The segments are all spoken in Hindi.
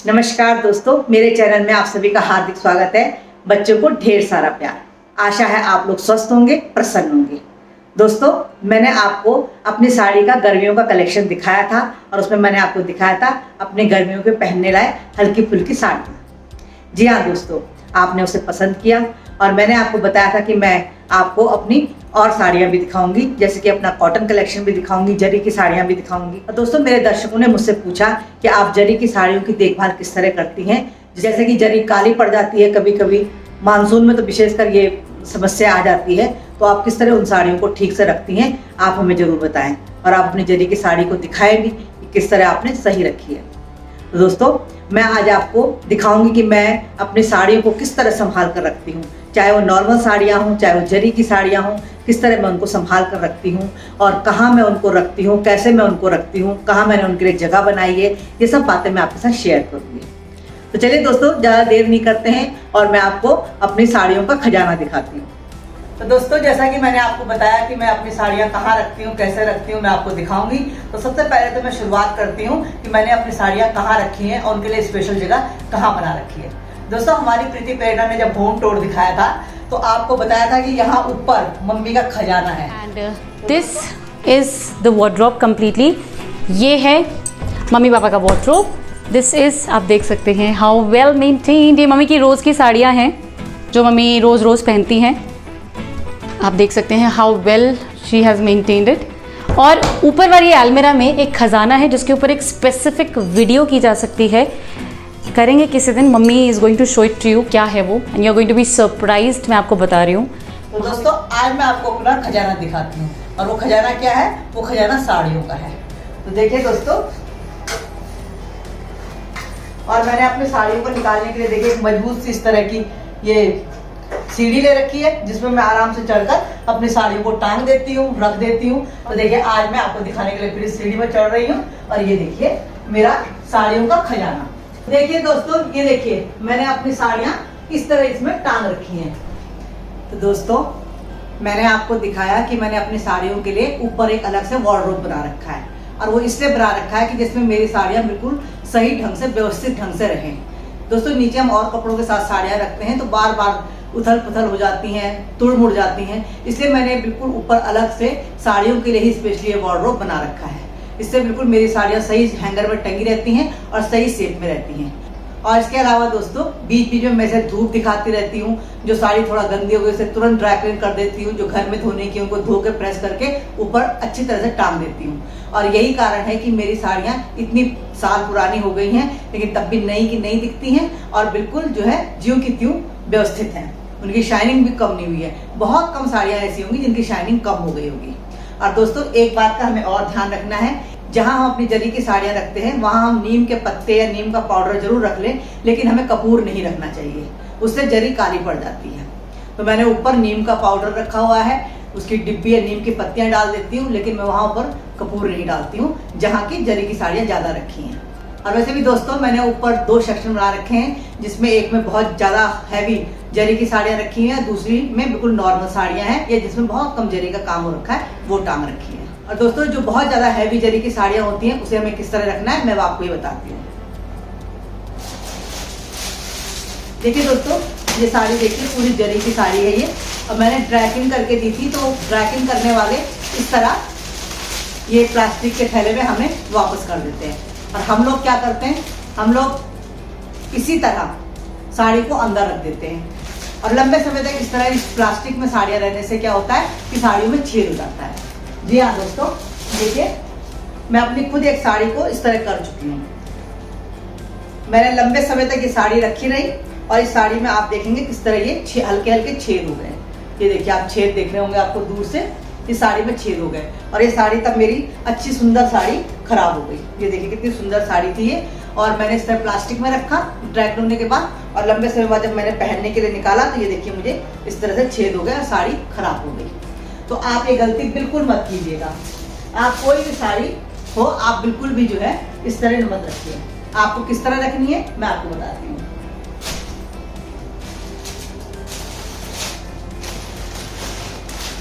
नमस्कार दोस्तों, मेरे चैनल में आप सभी का हार्दिक स्वागत है। बच्चों को ढेर सारा प्यार। आशा है आप लोग स्वस्थ होंगे, प्रसन्न होंगे। दोस्तों, मैंने आपको अपनी साड़ी का गर्मियों का कलेक्शन दिखाया था और उसमें मैंने आपको दिखाया था अपने गर्मियों के पहनने लायक हल्की फुल्की साड़ी। जी हाँ दोस्तों, आपने उसे पसंद किया और मैंने आपको बताया था कि मैं आपको अपनी और साड़ियाँ भी दिखाऊंगी, जैसे कि अपना कॉटन कलेक्शन भी दिखाऊंगी, जरी की साड़ियाँ भी दिखाऊंगी। और दोस्तों, मेरे दर्शकों ने मुझसे पूछा कि आप जरी की साड़ियों की देखभाल किस तरह करती हैं। जैसे कि जरी काली पड़ जाती है कभी कभी, मानसून में तो विशेषकर ये समस्या आ जाती है, तो आप किस तरह उन साड़ियों को ठीक से रखती हैं, आप हमें जरूर बताएं। और आप अपनी जरी की साड़ी को दिखाएं भी कि किस तरह आपने सही रखी है। तो दोस्तों, मैं आज आपको दिखाऊंगी कि मैं अपनी साड़ियों को किस तरह संभाल कर रखती हूँ, चाहे वो नॉर्मल साड़ियाँ हों, चाहे वो जरी की साड़ियाँ हों, किस तरह मैं उनको संभाल कर रखती हूँ और कहाँ मैं उनको रखती हूँ, कैसे मैं उनको रखती हूँ, कहाँ मैंने उनके लिए जगह बनाई है। ये सब बातें मैं आपके साथ शेयर करूँगी। तो चलिए दोस्तों, ज़्यादा देर नहीं करते हैं और मैं आपको अपनी साड़ियों का खजाना दिखाती हूँ। तो दोस्तों, जैसा कि मैंने आपको बताया कि मैं अपनी साड़ियाँ कहाँ रखती हूँ, कैसे रखती हूँ, मैं आपको दिखाऊंगी। तो सबसे पहले तो मैं शुरुआत करती हूँ कि मैंने अपनी साड़ियाँ कहाँ रखी हैं और उनके लिए स्पेशल जगह कहाँ बना रखी है। दोस्तों, हमारी प्रीति प्रेरणा ने जब होम टूर दिखाया था तो आपको बताया था कि यहाँ ऊपर मम्मी का खजाना है। And this is the wardrobe completely. ये है मम्मी पापा का वार्डरोब। दिस इज, आप देख सकते हैं हाउ वेल मेंटेन्ड। ये मम्मी की रोज़ की साड़ियाँ हैं जो मम्मी रोज़ रोज़ पहनती हैं। आप देख सकते हैं how well she has maintained it. और ऊपर वाली अलमीरा में एक खजाना है जिसके ऊपर एक स्पेसिफिक वीडियो की जा सकती है। करेंगे किसी दिन, mummy is going to show it to you क्या है वो, and you are going to be surprised. मैं आपको बता रही हूँ। तो दोस्तों, आज मैं आपको अपना खजाना दिखाती हूँ और वो खजाना क्या है, वो खजाना साड़ियों का है। तो देखिए दोस्तों, और मैंने अपनी साड़ियों को निकालने के लिए देखिए एक मजबूत सी इस तरह की ये सीढ़ी ले रखी है, जिसमें मैं आराम से चढ़कर अपनी साड़ियों को टांग देती हूँ, रख देती हूँ। तो देखिए, आज मैं आपको दिखाने के लिए फिर इस सीढ़ी पर चढ़ रही हूँ और ये देखिए मेरा साड़ियों का खजाना। देखिए दोस्तों, ये देखिए मैंने अपनी साड़ियाँ इस तरह इसमें टांग रखी हैं। तो दोस्तों, मैंने आपको दिखाया कि मैंने अपनी साड़ियों के लिए ऊपर एक अलग से वार्डरोब बना रखा है और वो इसलिए बना रखा है कि जिसमें मेरी साड़ियाँ बिल्कुल सही ढंग से, व्यवस्थित ढंग से रहें। दोस्तों, नीचे हम और कपड़ों के साथ साड़ियाँ रखते हैं तो बार बार उथल पुथल हो जाती हैं, तुड़ मुड़ जाती हैं, इसलिए मैंने बिल्कुल ऊपर अलग से साड़ियों के लिए ही स्पेशली ये वार्डरोब बना रखा है। इससे बिल्कुल मेरी साड़ियाँ सही हैंगर में टंगी रहती हैं और सही शेप में रहती हैं। और इसके अलावा दोस्तों, बीच बीच में मैं इसे धूप दिखाती रहती हूँ। जो साड़ी थोड़ा गंदी हो गई उसे तुरंत ड्राई क्लीन कर देती हूँ। जो घर में धोने की उनको धो के प्रेस करके ऊपर अच्छी तरह से टांग देती हूँ। और यही कारण है कि मेरी साड़ियाँ इतनी साल पुरानी हो गई हैं लेकिन तब भी नई की नई दिखती हैं और बिल्कुल जो है ज्यों की त्यों व्यवस्थित हैं। उनकी शाइनिंग भी कम नहीं हुई है। बहुत कम साड़ियाँ ऐसी होंगी जिनकी शाइनिंग कम हो गई होगी। और दोस्तों, एक बात का हमें और ध्यान रखना है, जहां हम अपनी जरी की साड़ियाँ रखते हैं वहां हम नीम के पत्ते या नीम का पाउडर जरूर रख लें, लेकिन हमें कपूर नहीं रखना चाहिए, उससे जरी काली पड़ जाती है। तो मैंने ऊपर नीम का पाउडर रखा हुआ है, उसकी डिब्बी या नीम की पत्तियां डाल देती हूँ, लेकिन मैं वहां ऊपर कपूर नहीं डालती हूँ जहाँ की जरी की साड़ियाँ ज्यादा रखी हैं। और वैसे भी दोस्तों, मैंने ऊपर दो सेक्शन बना रखे हैं, जिसमें एक में बहुत ज्यादा हैवी जरी की साड़ियाँ रखी हैं, दूसरी में बिल्कुल नॉर्मल साड़ियाँ हैं या जिसमें बहुत कम जरी का काम हो रखा है, वो टांग रखी है। और दोस्तों, जो बहुत ज्यादा हैवी जरी की साड़ियाँ होती हैं उसे हमें किस तरह रखना है मैं आपको ये बताती हूँ। देखिए दोस्तों, ये साड़ी देखिए पूरी जरी की साड़ी है ये, और मैंने ड्राइकिंग करके दी थी। तो ड्राइकिंग करने वाले इस तरह ये प्लास्टिक के थैले में हमें वापस कर देते हैं। और हम लोग क्या करते हैं, हम लोग इसी तरह साड़ी को अंदर रख देते हैं और लंबे समय तक इस तरह इस प्लास्टिक में साड़ियाँ रहने से क्या होता है कि साड़ियों में छेद हो जाता है। जी हाँ दोस्तों, देखिए मैं अपनी खुद एक साड़ी को इस तरह कर चुकी हूँ। मैंने लंबे समय तक ये साड़ी रखी रही और इस साड़ी में आप देखेंगे किस तरह ये हल्के हल्के छेद हो गए। ये देखिए, आप छेद देख रहे होंगे, आपको दूर से इस साड़ी में छेद हो गए और ये साड़ी तब मेरी अच्छी सुंदर साड़ी खराब हो गई। ये देखिए कितनी सुंदर साड़ी थी ये, और मैंने इस तरह प्लास्टिक में रखा ड्राई होने के बाद, और लंबे समय बाद जब मैंने पहनने के लिए निकाला तो ये देखिए मुझे इस तरह से छेद हो गया और साड़ी खराब हो गई। तो आप ये गलती बिल्कुल मत कीजिएगा। आप कोई भी साड़ी हो, आप बिल्कुल भी जो है इस तरह मत रखिए। आपको किस तरह रखनी है मैं आपको बताती हूँ।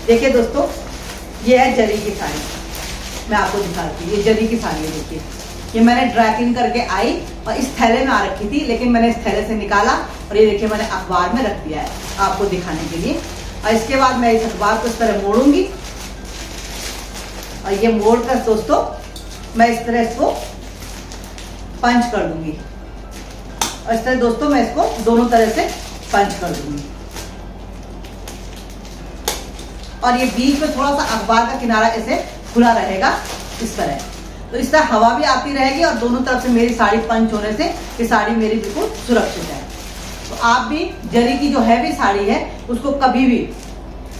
देखिए दोस्तों, ये है जरी की साड़ी, मैं आपको दिखाती हूँ। ये जरी की साड़ी है, देखिए ये मैंने ड्राई क्लीन करके आई और इस थैले में आ रखी थी, लेकिन मैंने इस थैले से निकाला और ये देखिए मैंने अखबार में रख दिया है आपको दिखाने के लिए। और इसके बाद मैं इस अखबार को इस तरह मोड़ूंगी और ये मोड़ कर दोस्तों मैं इस तरह इसको पंच कर दूंगी और इस तरह दोस्तों मैं इसको दोनों तरह से पंच कर दूंगी। और ये बीच में थोड़ा सा अखबार का किनारा ऐसे खुला रहेगा इस तरह, तो इस तरह हवा भी आती रहेगी और दोनों तरफ से मेरी साड़ी पंच होने से ये साड़ी मेरी बिल्कुल सुरक्षित है। तो आप भी जरी की जो हैवी साड़ी है उसको कभी भी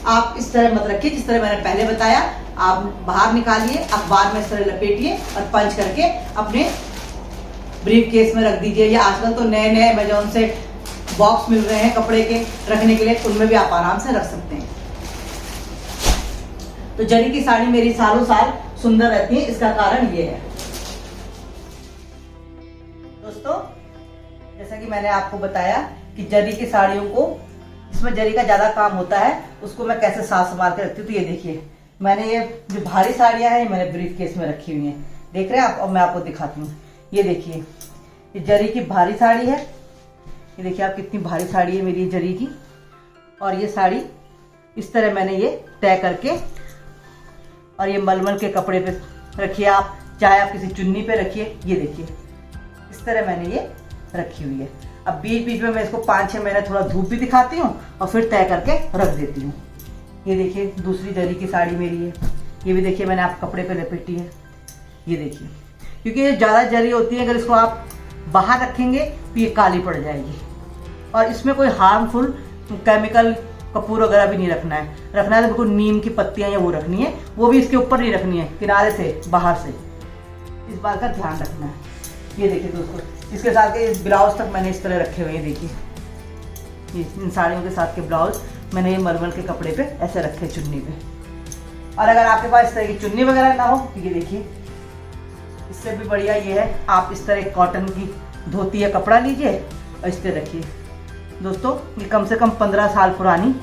आप इस तरह मत रखिए जिस तरह मैंने पहले बताया। आप बाहर निकालिए, अखबार में इस तरह लपेटिए और पंच करके अपने ब्रीफ केस में रख दीजिए, या आजकल तो नए नए अमेज़न से बॉक्स मिल रहे हैं कपड़े के रखने के लिए, उनमें भी आप आराम से रख सकते हैं। तो जरी की साड़ी मेरी सालों साल सुंदर रहती है, इसका कारण ये है। दोस्तों जैसा कि मैंने आपको बताया कि जरी की साड़ियों को जिसमें जरी का ज्यादा काम होता है उसको मैं कैसे साफ संभाल के रखती हूँ। तो ये देखिए मैंने ये जो भारी साड़ियां हैं मैंने ब्रीफ केस में रखी हुई हैं, देख रहे हैं आप। और मैं आपको दिखाती हूँ, ये देखिए ये जरी की भारी साड़ी है, ये देखिए आप कितनी भारी साड़ी है मेरी जरी की। और ये साड़ी इस तरह मैंने ये तय करके और ये मलमल के कपड़े पे रखिए, आप चाहे आप किसी चुन्नी पे रखिए। ये देखिए इस तरह मैंने ये रखी हुई है। अब बीच बीच में मैं इसको 5-6 महीने थोड़ा धूप भी दिखाती हूँ और फिर तय करके रख देती हूँ। ये देखिए दूसरी जरी की साड़ी मेरी है, ये भी देखिए मैंने आप कपड़े पे लपेटी है। ये देखिए क्योंकि ये ज़्यादा जरी होती है, अगर इसको आप बाहर रखेंगे तो ये काली पड़ जाएगी। और इसमें कोई हार्मफुल केमिकल कपूर वगैरह भी नहीं रखना है। रखना है तो बिल्कुल नीम की पत्तियां या वो रखनी है, वो भी इसके ऊपर नहीं रखनी है, किनारे से बाहर से, इस बात का ध्यान रखना है। ये देखिए दोस्तों इसके साथ के इस ब्लाउज तक मैंने इस तरह रखे हुए हैं। देखिए इन साड़ियों के साथ के ब्लाउज मैंने ये मलमल के कपड़े पे ऐसे रखे चुन्नी पे। और अगर आपके पास इस तरह की चुन्नी वगैरह ना हो तो ये देखिए इससे भी बढ़िया ये है, आप इस तरह कॉटन की धोती या कपड़ा लीजिए और इस तरह रखिए। दोस्तों ये कम से कम 15 साल पुरानी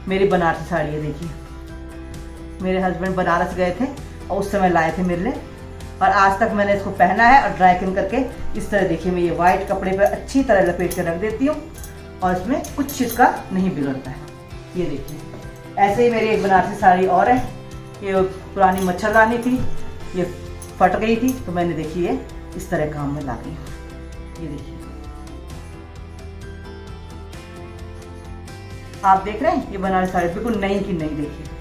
मेरी बनारसी साड़ी है। देखिए मेरे हस्बैंड बनारस गए थे और उस समय लाए थे मेरे लिए, और आज तक मैंने इसको पहना है और ड्राई क्लीन करके इस तरह देखिए मैं ये वाइट कपड़े पे अच्छी तरह लपेट कर रख देती हूँ और इसमें कुछ इसका नहीं बिगड़ता है। ये देखिए ऐसे ही मेरी एक बनारसी साड़ी और है, ये पुरानी मच्छरदानी थी, ये फट गई थी तो मैंने देखिए ये इस तरह काम में ला गई। ये देखिए आप देख रहे हैं ये बनारसी साड़ी बिल्कुल नई की नई। देखिए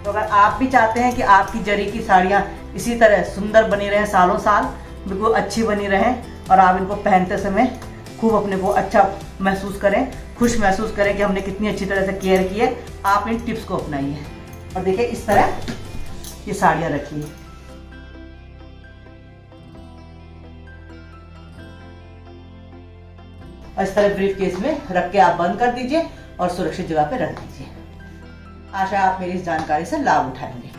तो अगर आप भी चाहते हैं कि आपकी जरी की साड़ियाँ इसी तरह सुंदर बनी रहें, सालों साल बिल्कुल अच्छी बनी रहें, और आप इनको पहनते समय खूब अपने को अच्छा महसूस करें, खुश महसूस करें कि हमने कितनी अच्छी तरह से केयर की है, आप इन टिप्स को अपनाइए। और देखिए इस तरह ये साड़ियाँ रखिए। और इस तरह ब्रीफ केस में रख के आप बंद कर दीजिए और सुरक्षित जगह पे रख दीजिए। आशा है आप मेरी इस जानकारी से लाभ उठाएंगे।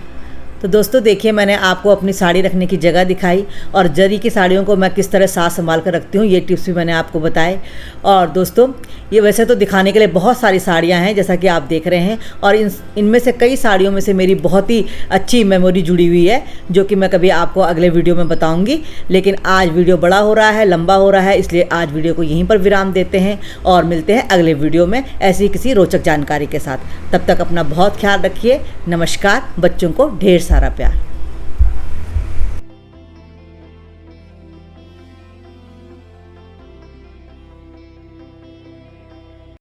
तो दोस्तों देखिए मैंने आपको अपनी साड़ी रखने की जगह दिखाई और जरी की साड़ियों को मैं किस तरह साथ संभाल कर रखती हूँ, ये टिप्स भी मैंने आपको बताए। और दोस्तों ये वैसे तो दिखाने के लिए बहुत सारी साड़ियाँ हैं जैसा कि आप देख रहे हैं, और इनमें से कई साड़ियों में से मेरी बहुत ही अच्छी मेमोरी जुड़ी हुई है जो कि मैं कभी आपको अगले वीडियो में बताऊँगी। लेकिन आज वीडियो बड़ा हो रहा है, लंबा हो रहा है, इसलिए आज वीडियो को यहीं पर विराम देते हैं और मिलते हैं अगले वीडियो में ऐसी किसी रोचक जानकारी के साथ। तब तक अपना बहुत ख्याल रखिए। नमस्कार, बच्चों को ढेर सारा प्यार।